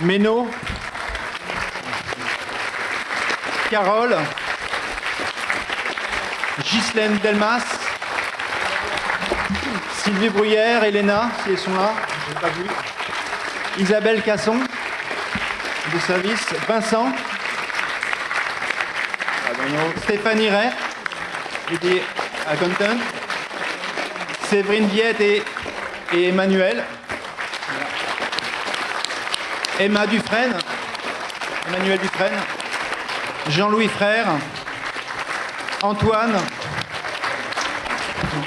Meno, Carole, Ghislaine Delmas, Sylvie Bruyère, Elena, si elles sont là, je n'ai pas vu. Isabelle Casson, de service, Vincent, Stéphanie Ray, et à Content, Séverine Viette et Emmanuel, Emmanuel Dufresne, Jean-Louis Frère, Antoine,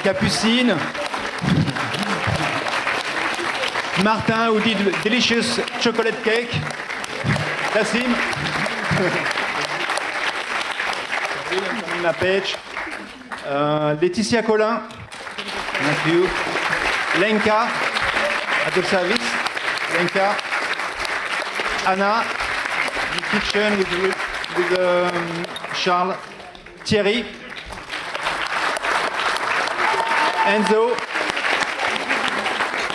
Capucine, Martin, who did delicious chocolate cake. That's him. On a page. Laetitia Collin. Thank you. Lenka, at the service. Lenka. Anna, in the kitchen with Charles. Thierry. Enzo.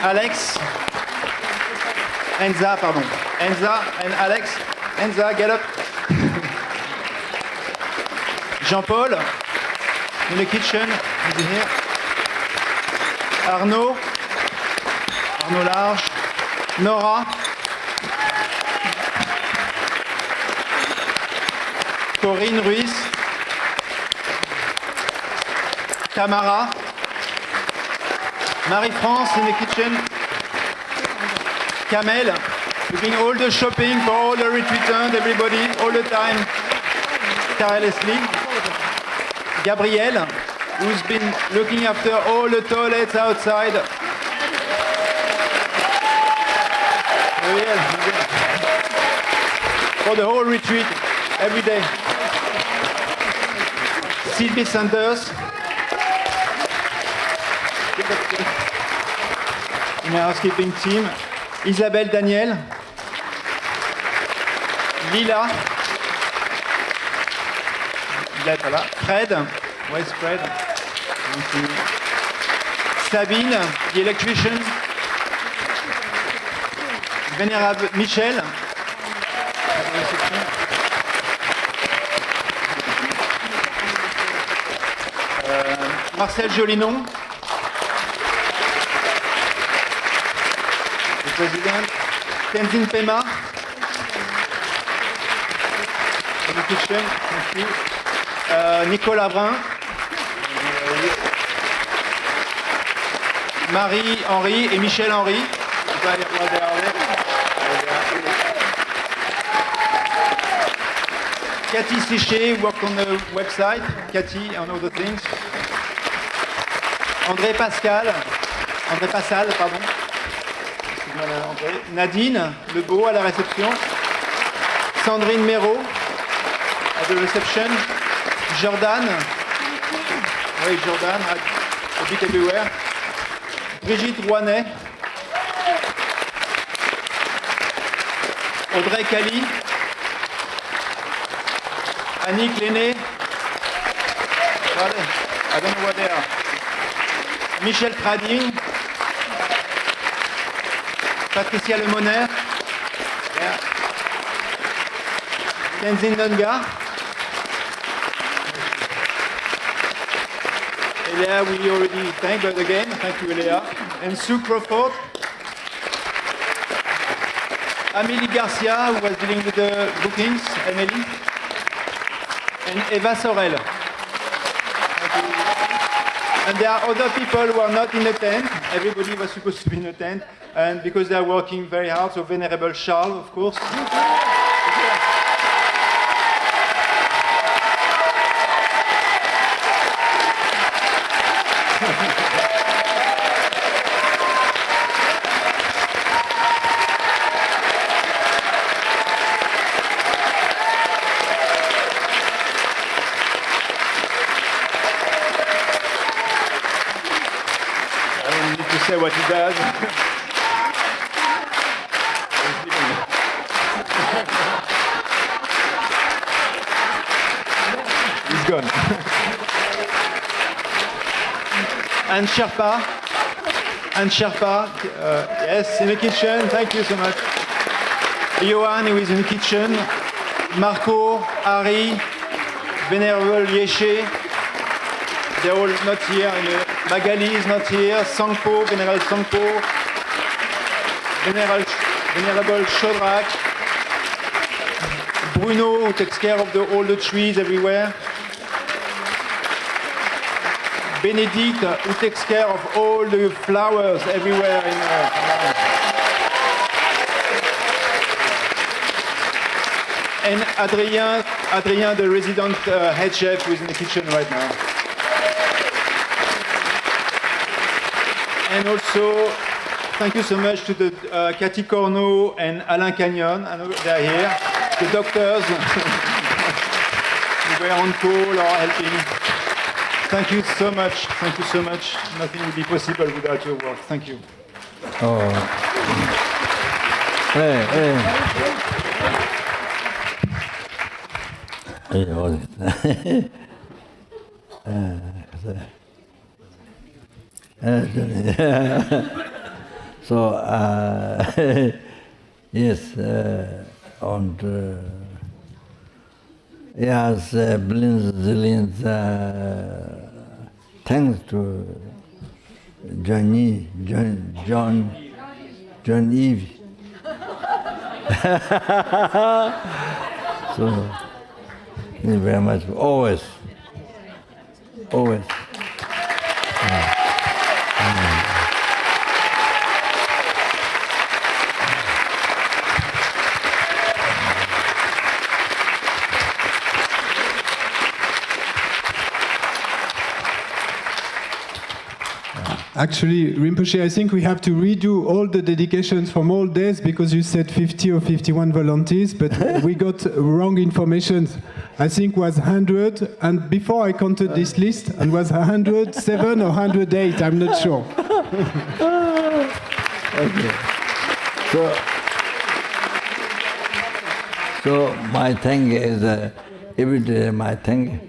Alex. Enza, pardon. Enza and Alex. Enza, get up. Jean-Paul, in the kitchen, he's here. Arnaud Large. Nora. Corinne Ruiz. Tamara. Marie-France in the kitchen. Kamel, doing all the shopping for all the retreatants, everybody, all the time, tirelessly. Gabrielle, who's been looking after all the toilets outside. Gabrielle, for the whole retreat, every day. Sylvie Sanders, in the housekeeping team. Isabelle Daniel, Lila, Fred, where's Fred? Sabine, the electrician, Vénérable Michel, Marcel Jolinon, President, Tenzin Pema, in the kitchen, thank you. Nicolas Brun, Marie-Henri et Michel-Henri. Cathy Séché worked on the website, Cathy and other things. André Passal, pardon. Nadine Lebeau à la réception. Sandrine Méraud à the reception. Jordan. Oui, Jordan, a bit everywhere. Brigitte Rouanet. Audrey Cali. Annick Lenné. I don't know what they are. Michel Prading. Patricia Lemoner. Yeah. Tenzin Nonga. Eléa, we already thanked, but again, thank you, Eléa. And Sue Crawford. Amélie Garcia, who was dealing with the bookings, Amélie. And Eva Sorel. And there are other people who are not in the tent. Everybody was supposed to be in the tent. And because they are working very hard, so Venerable Charles, of course. I don't need to say what he does. He's gone. And Sherpa, yes, in the kitchen, thank you so much. Johan, who is in the kitchen. Marco, Harry, Venerable Yeshe, they're all not here. Magali is not here. Sangpo, Venerable Sangpo, Venerable Shodrak, Bruno, who takes care of all the trees everywhere. Benedict, who takes care of all the flowers everywhere in and Adrien, the resident head chef, who is in the kitchen right now. And also Thank you so much to the Cathy Corneau and Alain Cagnon. I know they're here. The doctors who were on call or helping. Thank you so much. Thank you so much. Nothing would be possible without your work. Thank you. Oh. Hey, hey. So, yes, and yes, billions, zillions, thanks to John Eve. So, thank you very much. Always. Actually, Rinpoche, I think we have to redo all the dedications from all days because you said 50 or 51 volunteers, but we got wrong information. I think it was 100, and before I counted this list, it was 107 or 108, I'm not sure. Okay. So my thing is every day my thing.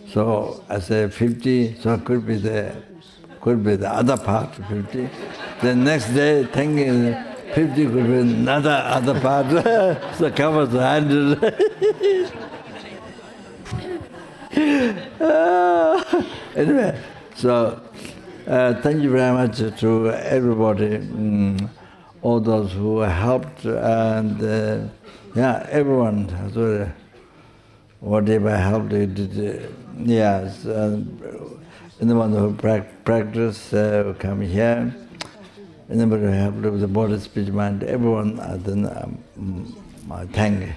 So I say 50, so it could be the other part, 50. The next day, thing is 50 could be another other part, so covers 100. Anyway, so thank you very much to everybody, all those who helped, and yeah, everyone. So whatever helped, they did. Yes. Anyone who practice come here, anybody who helped with the body, speech, mind, everyone, then I thank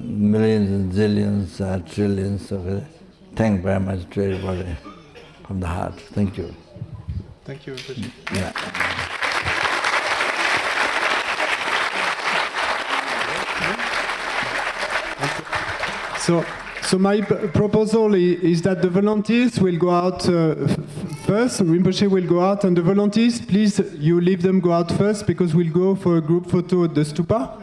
millions and zillions, trillions of thank very much to everybody from the heart. Thank you. Thank you. Yeah. So my proposal is that the volunteers will go out first, Rinpoche will go out, and the volunteers, please, you leave them go out first, because we'll go for a group photo at the stupa.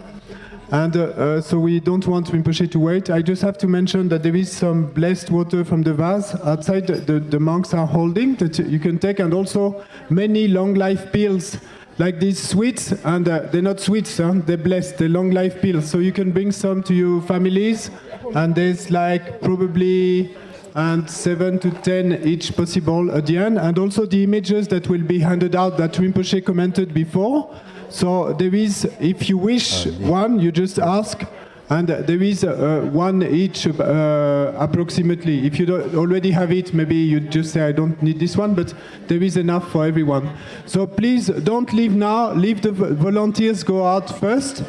And so we don't want Rinpoche to wait. I just have to mention that there is some blessed water from the vase outside the monks are holding that you can take, and also many long life pills, like these sweets, and they're not sweets, they're blessed, they're long life pills. So you can bring some to your families, and there's like probably 7 to 10 each possible at the end, and also the images that will be handed out that Rinpoche commented before. So there is, if you wish one, you just ask, and there is one each approximately. If you don't already have it, maybe you just say, I don't need this one, but there is enough for everyone. So please don't leave now, leave the volunteers go out first,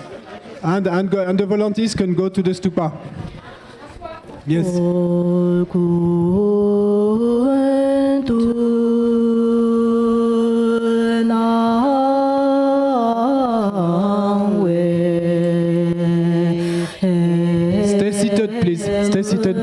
and the volunteers can go to the stupa. Yes. Stay seated, please. Stay seated.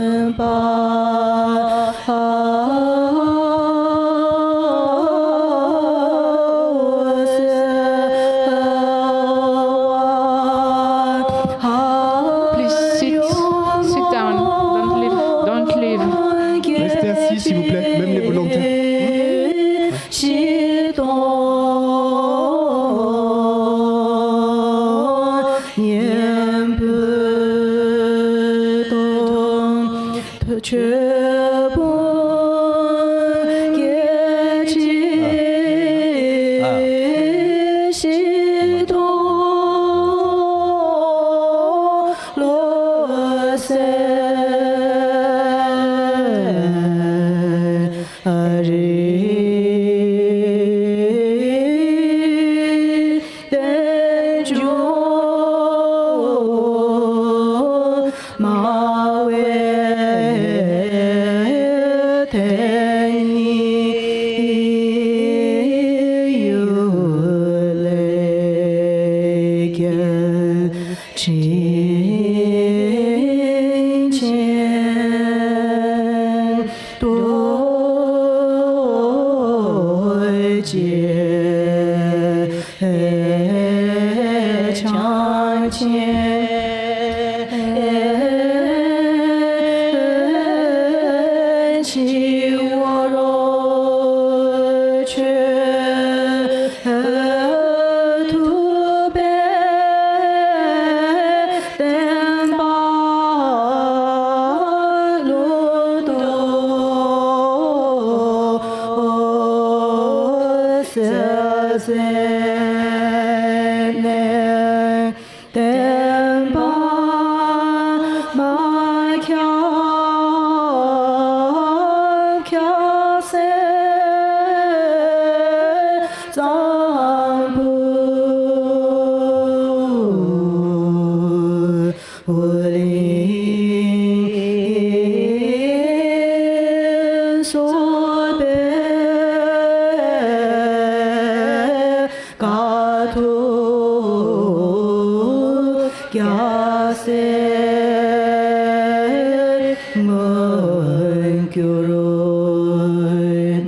Church. 强健起我若去土北登巴路多色色内登巴马乔乔色藏布无灵所被嘎图嘎色门求罗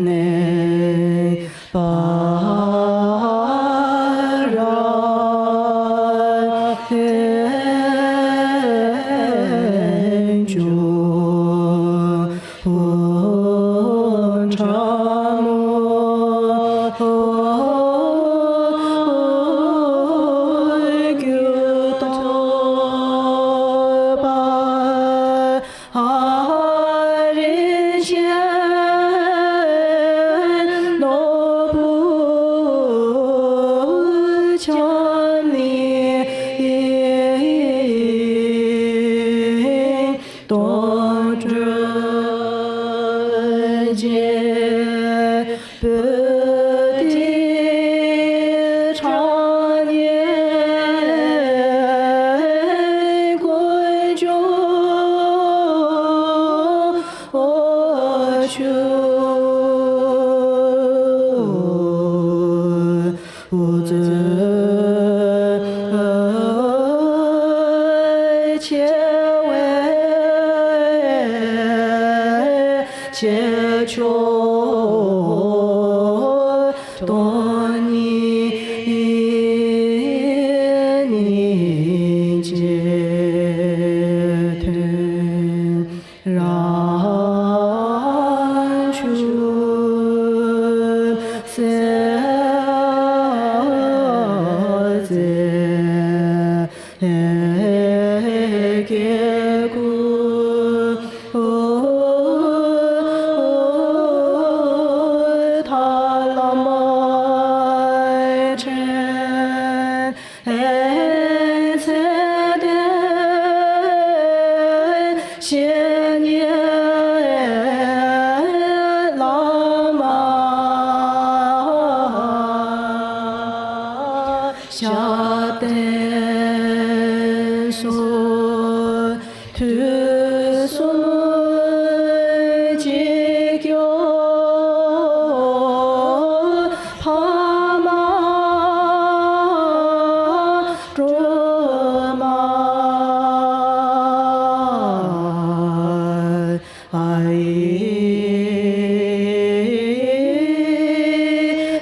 内巴拉天主长摩求多巴人间诺布强力多知见不地常年归中我求无责切为切求多尼尼解脱让出色在结果他拉麦尘才的些年拉玛下等所土所结教帕玛卓玛爱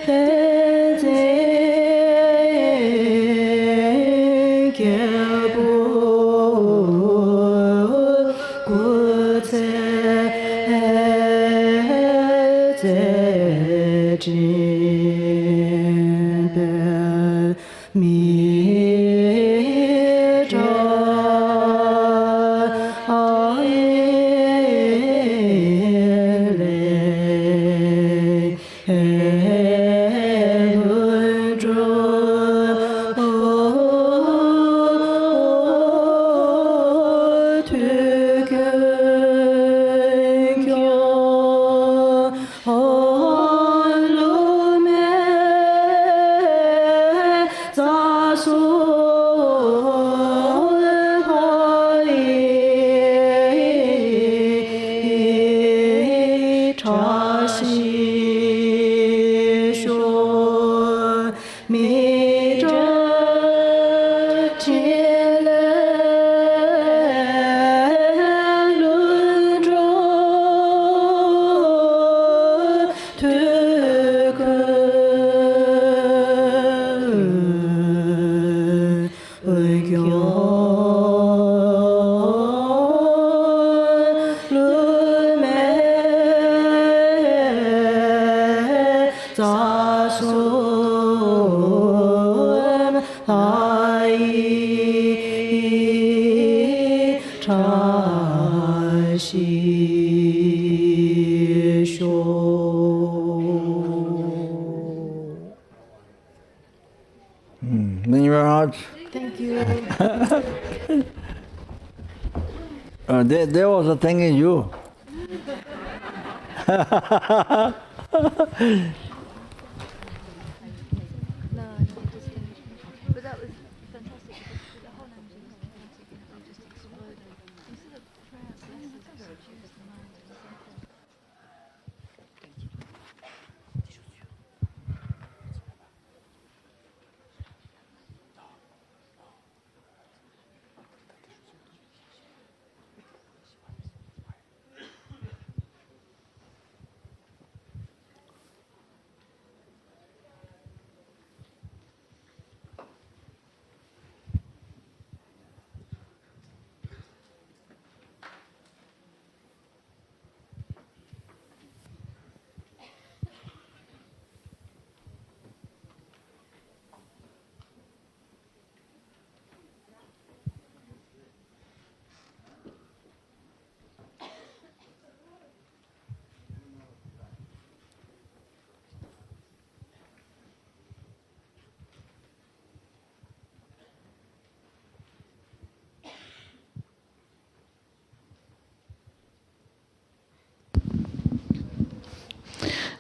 在结不故在在真的迷着爱泪不住推根桥路面杂所可以茶西说迷着天来轮着推根 sum lai cha xi xiu. Thank you very much. Thank you. They also thanking you. But that was fantastic because the whole energy just exploded. Instead of prayers, let's use the mind and something.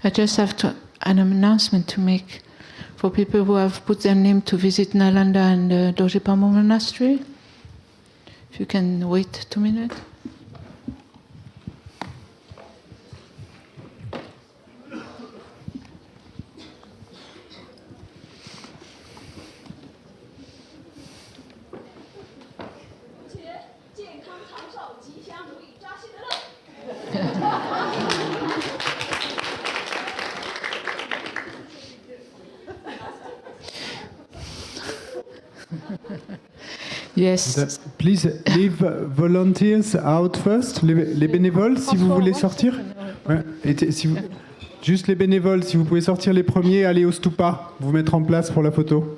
I just have an announcement to make for people who have put their name to visit Nalanda and Dorje Pamo Monastery. If you can wait 2 minutes. Yes. Please leave volunteers out first, les bénévoles, si vous voulez sortir. Ouais. Juste les bénévoles, si vous pouvez sortir les premiers, allez au stupa, vous mettre en place pour la photo.